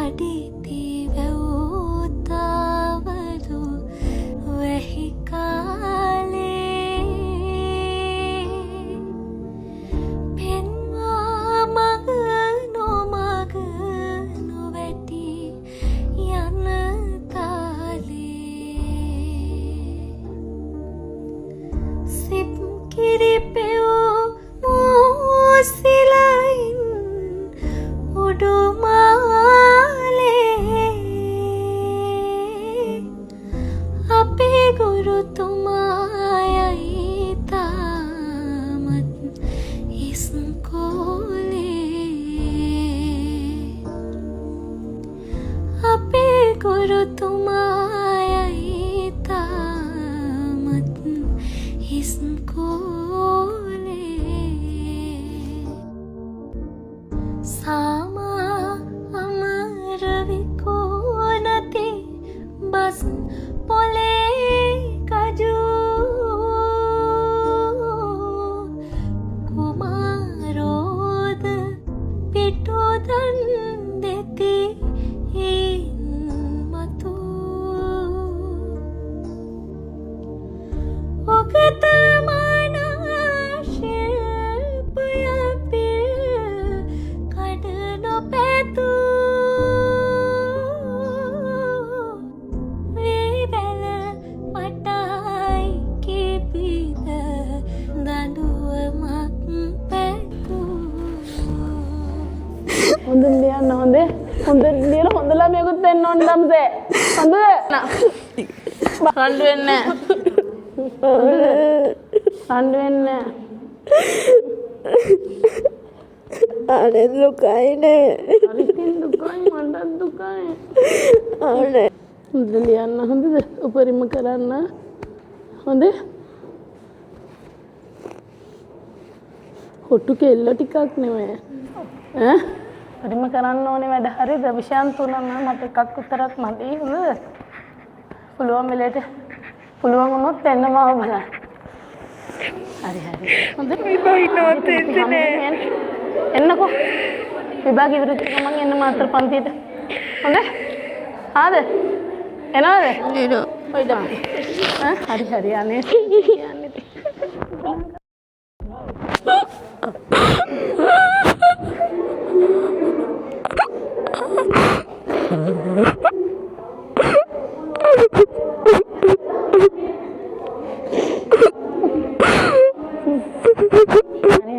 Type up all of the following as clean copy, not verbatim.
අඩිති වැවුතාවදු වැහි කාලේ පෙන්වා මග නොමග නොවැටි යන තාලේ සිප් කිරිපෙවෝ මෝසිලයින් උඩුමාලේ අපේ ගුරුතුමායයි තාමත් ඉස්කෝලේ අපේ ගුරුතුමායයි තාමත් ඉස්කෝලේ සාමා අමරවිකෝ නැති බස් පොලේ කජු කුමාරෝද පිටුදන් දෙති මතු ඔකතමනා ශිල්පය පිල් කඩ නොපැතු වේවැල මටයි කිපිද දඬුවමක් පැතු හොඳ ලියන්න හොඳේ හොඳ ලියලා හොඳ ළමයෙකුත් වෙන්න ඕන දම්සේ හොඳද රණ්ඩු වෙන්නේ රණ්ඩු වෙන්නේ අනේ දුකයිනේ අනිතින් දුකයි මටත් දුකයි අනේ හොඳ ලියන්න හොඳද උපරිම කරන්න හොඳේ හොටු කෙල්ල ටිකක් නෙමෙයි ඈ උපරිම කරන්න ඕනේ වැඩ හරිද විෂයන් තුනම මට එකක් විතරක් මදි හොඳද පුළුවන් වෙලට පුළුවන් වුණොත් එන්න මාව බලන්න හරි හරි හොඳ විභාගිනවත් එන්නේ එන්නකෝ විභාග ඉවරෙච්ච ගමන් එන්න මාතර පන්තියට හොඳයි ආද එනවද නේද ඔයිද හරි හරි අනේ කියන්නේ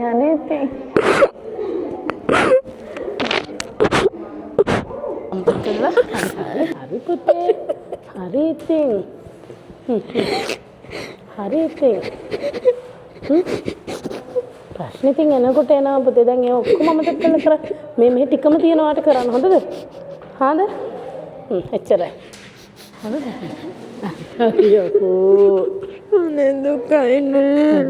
අනේ තේ හරි පුතේ හරි ඉතින් හරි ඉතින් ප්‍රශ්න ඉතින් එනකොට එනවා පුතේ දැන් ඒ ඔක්කොම මතක කරලා මේ ටිකම තියනවාට කරන්න හොඳද හාද එච්චරයි හොඳද අයියෝ අනේ දුකයිනේ